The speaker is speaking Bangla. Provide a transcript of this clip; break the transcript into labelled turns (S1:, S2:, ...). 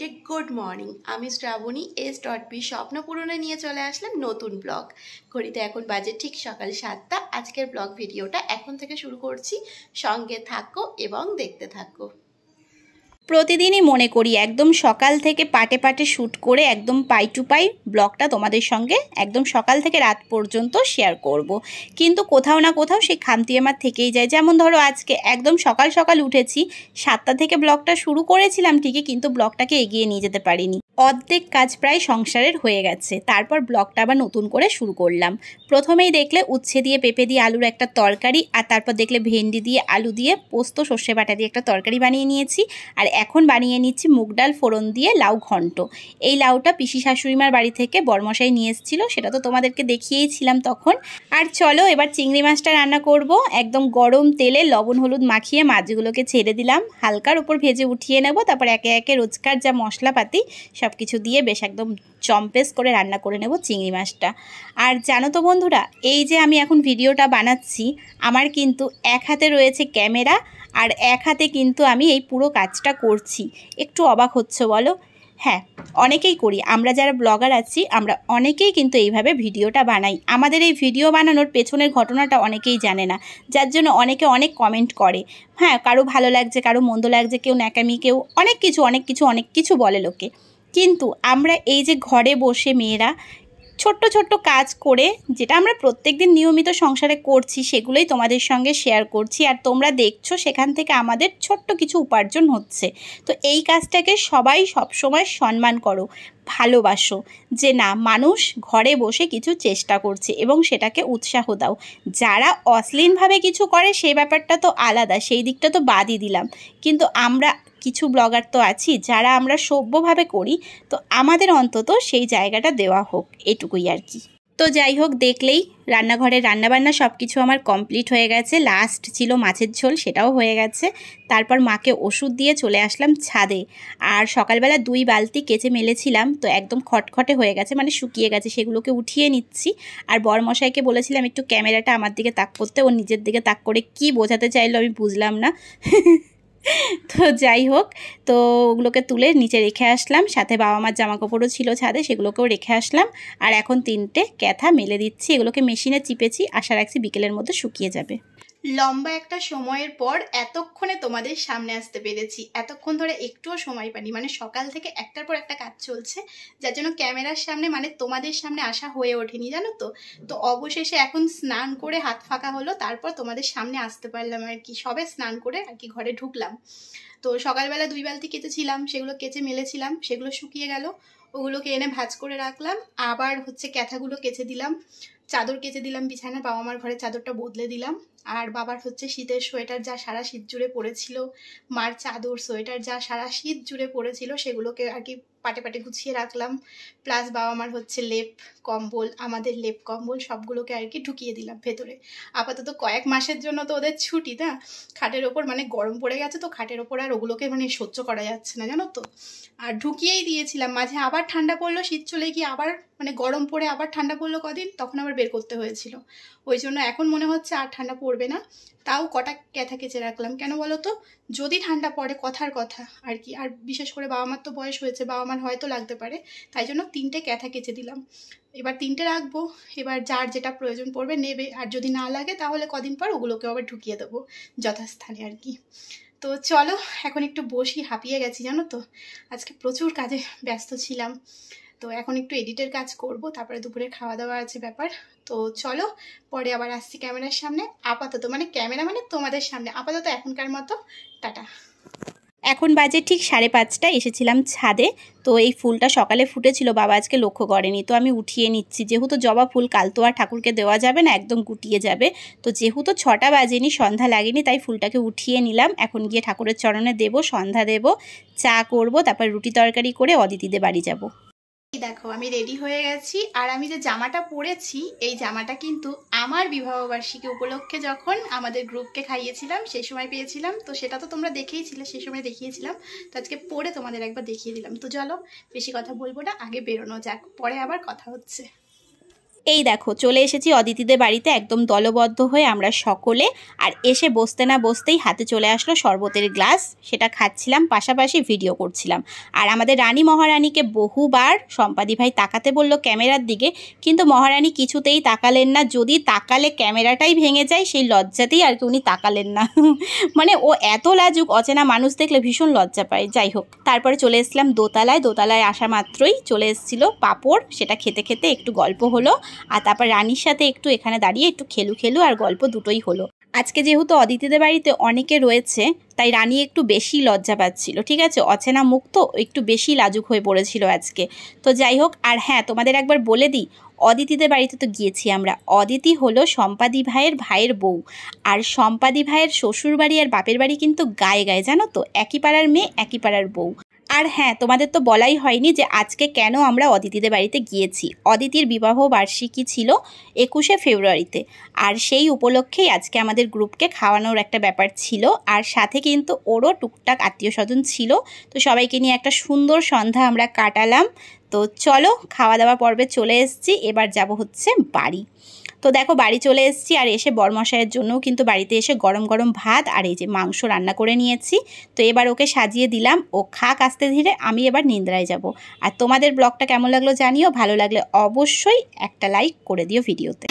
S1: সবাইকে গুড মর্নিং। আমি শ্রাবণী S.B স্বপ্ন পূরণে নিয়ে চলে আসলাম নতুন ব্লগ। ঘড়িতে এখন বাজে ঠিক সকাল 7টা। আজকের ব্লগ ভিডিওটা এখন থেকে শুরু করছি, সঙ্গে থাকো এবং দেখতে থাকো।
S2: প্রতিদিনই মনে করি একদম সকাল থেকে পাটে পাটে শ্যুট করে একদম পাই টু পাই ব্লগটা তোমাদের সঙ্গে একদম সকাল থেকে রাত পর্যন্ত শেয়ার করব। কিন্তু কোথাও না কোথাও সেই খামতি আমার থেকেই যায়। যেমন ধরো আজকে একদম সকাল সকাল উঠেছি, 7টা থেকে ব্লগটা শুরু করেছিলাম ঠিকই, কিন্তু ব্লগটাকে এগিয়ে নিয়ে যেতে পারিনি। অর্ধেক কাজ প্রায় সংসারের হয়ে গেছে, তারপর ব্লগটা আবার নতুন করে শুরু করলাম। প্রথমেই দেখলে উচ্ছে দিয়ে পেঁপে দিয়ে আলুর একটা তরকারি, আর তারপর দেখলে ভেন্ডি দিয়ে আলু দিয়ে পোস্ত সর্ষে বাটা দিয়ে একটা তরকারি বানিয়ে নিয়েছি। আর এখন বানিয়ে নিচ্ছি মুগ ডাল ফোড়ন দিয়ে লাউ ঘন্ট। এই লাউটা পিসি শাশুড়িমার বাড়ি থেকে বরমশাই নিয়ে এসেছিলো, সেটা তো তোমাদেরকে দেখিয়েইছিলাম তখন। আর চলো এবার চিংড়ি মাছটা রান্না করব। একদম গরম তেলে লবণ হলুদ মাখিয়ে মাছগুলোকে ছেড়ে দিলাম, হালকার উপর ভেজে উঠিয়ে নেব। তারপর একে একে রোজকার যা মশলাপাতি সব কিছু দিয়ে বেশ একদম চম্পেস করে রান্না করে নেব চিংড়ি মাছটা। আর জানো তো বন্ধুরা, এই যে আমি এখন ভিডিওটা বানাচ্ছি, আমার কিন্তু এক হাতে রয়েছে ক্যামেরা আর এক হাতে কিন্তু আমি এই পুরো কাজটা করছি। একটু অবাক হচ্ছে বলো? হ্যাঁ, অনেকেই করি, আমরা যারা ব্লগার আছি আমরা অনেকেই কিন্তু এইভাবে ভিডিওটা বানাই। আমাদের এই ভিডিও বানানোর পেছনের ঘটনাটা অনেকেই জানে না, যার জন্য অনেকে অনেক কমেন্ট করে। হ্যাঁ, কারো ভালো লাগছে, কারো মন্দ লাগছে, কেউ ন্যাকামি, কেউ অনেক কিছু বলে লোকে। কিন্তু আমরা এই যে ঘরে বসে মেয়েরা ছোট্ট ছোট্ট কাজ করে, যেটা আমরা প্রত্যেকদিন নিয়মিত সংসারে করছি, সেগুলোই তোমাদের সঙ্গে শেয়ার করছি। আর তোমরা দেখছো সেখান থেকে আমাদের ছোট্ট কিছু উপার্জন হচ্ছে। তো এই কাজটাকে সবাই সবসময় সম্মান করো, ভালোবাসো, যে না, মানুষ ঘরে বসে কিছু চেষ্টা করছে এবং সেটাকে উৎসাহ দাও। যারা অশ্লীলভাবে কিছু করে সেই ব্যাপারটা তো আলাদা, সেই দিকটা তো বাদই দিলাম। কিন্তু আমরা কিছু ব্লগার তো আছি যারা আমরা সভ্যভাবে করি, তো আমাদের অন্তত সেই জায়গাটা দেওয়া হোক, এটুকুই আর কি। তো যাই হোক, দেখলেই রান্নাঘরের রান্নাবান্না সব কিছু আমার কমপ্লিট হয়ে গেছে। লাস্ট ছিল মাছের ঝোল, সেটাও হয়ে গেছে। তারপর মাকে ওষুধ দিয়ে চলে আসলাম ছাদে। আর সকালবেলা 2 বালতি কেচে মেলেছিলাম, তো একদম খটখটে হয়ে গেছে, মানে শুকিয়ে গেছে, সেগুলোকে উঠিয়ে নিচ্ছি। আর বরমশাইকে বলেছিলাম একটু ক্যামেরাটা আমার দিকে তাক করতে, ও নিজের দিকে তাক করে কি বোঝাতে চাইলো আমি বুঝলাম না। তো যাই হোক, তো ওগুলোকে তুলে নিচে রেখে আসলাম, সাথে বাবা মার জামাকাপড়ও ছিল ছাদে, সেগুলোকেও রেখে আসলাম। আর এখন 3টে ক্যাথা মেলে দিচ্ছি, এগুলোকে মেশিনে চিপেছি, আশা রাখছি বিকেলের মধ্যে শুকিয়ে যাবে।
S1: লম্বা একটা সময়ের পর এতক্ষণে তোমাদের সামনে আসতে পেরেছি। এতক্ষণ ধরে একটুও সময় পাইনি, মানে সকাল থেকে একটার পর একটা কাজ চলছে, যার জন্য ক্যামেরার সামনে মানে তোমাদের সামনে আসা হয়ে ওঠেনি, জানো তো। তো অবশেষে এখন স্নান করে হাত ফাঁকা হলো, তারপর তোমাদের সামনে আসতে পারলাম আর কি। সবে স্নান করে আর কি ঘরে ঢুকলাম। তো সকালবেলা 2 বালতি কেচেছিলাম, সেগুলো কেচে মেলেছিলাম, সেগুলো শুকিয়ে গেল, ওগুলোকে এনে ভাঁজ করে রাখলাম। আবার ক্যাথাগুলো কেচে দিলাম, চাদর কেচে দিলাম বিছানায়, বাবা মার ঘরে চাদরটা বদলে দিলাম। আর বাবার শীতের সোয়েটার যা সারা শীত জুড়ে পড়েছিল, মার চাদর সোয়েটার যা সারা শীত জুড়ে পড়েছিল, সেগুলোকে আর কি পাটে পাটে গুছিয়ে রাখলাম। প্লাস বাবা মার লেপ কম্বল, আমাদের লেপ কম্বল সবগুলোকে আর কি ঢুকিয়ে দিলাম ভেতরে। আপাতত কয়েক মাসের জন্য তো ওদের ছুটি না, খাটের ওপর মানে গরম পড়ে গেছে, তো খাটের ওপর আর ওগুলোকে মানে সহ্য করা যাচ্ছে না, জানো তো। আর ঢুকিয়েই দিয়েছিলাম, মাঝে আবার ঠান্ডা পড়লো, শীত চলে গিয়ে আবার মানে গরম পড়ে আবার ঠান্ডা পড়লো কদিন, তখন আবার বের করতে হয়েছিল। ওই জন্য এখন মনে হচ্ছে আর ঠান্ডা পড়বে না। তাও কটা ক্যাথা কেচে রাখলাম, কেন বলো তো, যদি ঠান্ডা পড়ে কথার কথা আর কি। আর বিশেষ করে বাবা মার তো বয়স হয়েছে, বাবা মার হয়তো লাগতে পারে, তাই জন্য 3টে ক্যাথা কেচে দিলাম। এবার 3টে রাখবো, এবার যার যেটা প্রয়োজন পড়বে নেবে, আর যদি না লাগে তাহলে কদিন পর ওগুলোকে আবার ঢুকিয়ে দেবো যথাস্থানে আর কি। তো চলো এখন একটু বসি, হাঁপিয়ে গেছি জানো তো, আজকে প্রচুর কাজে ব্যস্ত ছিলাম। তো এখন একটু এডিটের কাজ করব, তারপরে দুপুরে খাওয়া দাওয়া আছে ব্যাপার। তো চলো পরে আবার আসছি ক্যামেরার সামনে। আপাতত মানে ক্যামেরা মানে তোমাদের সামনে, আপাতত এখনকার মতো টাটা।
S2: এখন বাজে ঠিক 5:30, এসেছিলাম ছাদে। তো এই ফুলটা সকালে ফুটেছিল, বাবা আজকে লক্ষ্য করেনি, তো আমি উঠিয়ে নিচ্ছি। যেহেতু জবা ফুল কাল তো আর ঠাকুরকে দেওয়া যাবে না, একদম গুটিয়ে যাবে। তো যেহেতু 6টা বাজেনি, সন্ধ্যা লাগেনি, তাই ফুলটাকে উঠিয়ে নিলাম। এখন গিয়ে ঠাকুরের চরণে দেব, সন্ধ্যা দেব, চা করব, তারপর রুটি তরকারি করে অদিতিদের বাড়ি যাব।
S1: দেখো আমি রেডি হয়ে গেছি। আর আমি যে জামাটা পরেছি, এই জামাটা কিন্তু আমার বিবাহবার্ষিকী উপলক্ষে যখন আমাদের গ্রুপকে খাইয়েছিলাম সেই সময় পেয়েছিলাম। তো সেটা তো তোমরা দেখেইছিলে, সেই সময় দেখিয়েছিলাম, তো আজকে পরে তোমাদের একবার দেখিয়ে দিলাম। তো চলো বেশি কথা বলবো না, আগে বেরোনো যাক, পরে আবার কথা হচ্ছে।
S2: এই দেখো চলে এসেছি অদিতিদের বাড়িতে একদম দলবদ্ধ হয়ে আমরা সকলে। আর এসে বসতে না বসতেই হাতে চলে আসলো শরবতের গ্লাস, সেটা খাচ্ছিলাম, পাশাপাশি ভিডিও করছিলাম। আর আমাদের রানী মহারানীকে বহুবার সম্পাদি ভাই তাকাতে বলল ক্যামেরার দিকে, কিন্তু মহারানী কিছুতেই তাকালেন না। যদি তাকালে ক্যামেরাটাই ভেঙে যায় সেই লজ্জাতেই আর কি উনি তাকালেন না। মানে ও এত লাজুক, অচেনা মানুষ দেখলে ভীষণ লজ্জা পায়। যাই হোক, তারপরে চলে এসেছিলাম দোতলায়। দোতলায় আসা মাত্রই চলে এসেছিলো পাঁপড়, সেটা খেতে খেতে একটু গল্প হলো। আর তারপর রানীর সাথে একটু এখানে দাঁড়িয়ে একটু খেলু আর গল্প দুটোই হলো। আজকে যেহেতু অদিতিদের বাড়িতে অনেকে রয়েছে তাই রানী একটু বেশি লজ্জা পাচ্ছিল, ঠিক আছে, অচেনা মুখ তো একটু বেশি লাজুক হয়ে পড়েছিল আজকে। তো যাই হোক, আর হ্যাঁ তোমাদের একবার বলে দিই, অদিতিদের বাড়িতে তো গিয়েছি আমরা। অদিতি হলো সম্পাদি ভাইয়ের বউ, আর সম্পাদি ভাইয়ের শ্বশুর বাড়ি আর বাপের বাড়ি কিন্তু গায়ে গায়ে, জানো তো, একই পাড়ার মেয়ে একই পাড়ার বউ। আর হ্যাঁ, তোমাদের তো বলাই হয়নি যে আজকে কেন আমরা অদিতিদের বাড়িতে গিয়েছি। অদিতির বিবাহ বার্ষিকী ছিল 21শে ফেব্রুয়ারিতে, আর সেই উপলক্ষেই আজকে আমাদের গ্রুপকে খাওয়ানোর একটা ব্যাপার ছিল। আর সাথে কিন্তু ওরও টুকটাক আত্মীয় স্বজন ছিল। তো সবাইকে নিয়ে একটা সুন্দর সন্ধ্যা আমরা কাটালাম। তো চলো, খাওয়া দাওয়া পর্বে চলে এসেছি, এবার যাব হচ্ছে বাড়ি। তো দেখো বাড়ি চলে এসেছি, আর এসে বরমশাইয়ের জন্যও কিন্তু বাড়িতে এসে গরম গরম ভাত আর এই যে মাংস রান্না করে নিয়েছি। তো এবার ওকে সাজিয়ে দিলাম, ও খাক আস্তে ধীরে, আমি এবার নিন্দ্রায় যাব। আর তোমাদের ব্লগটা কেমন লাগলো জানিও, ভালো লাগলে অবশ্যই একটা লাইক করে দিও ভিডিওতে।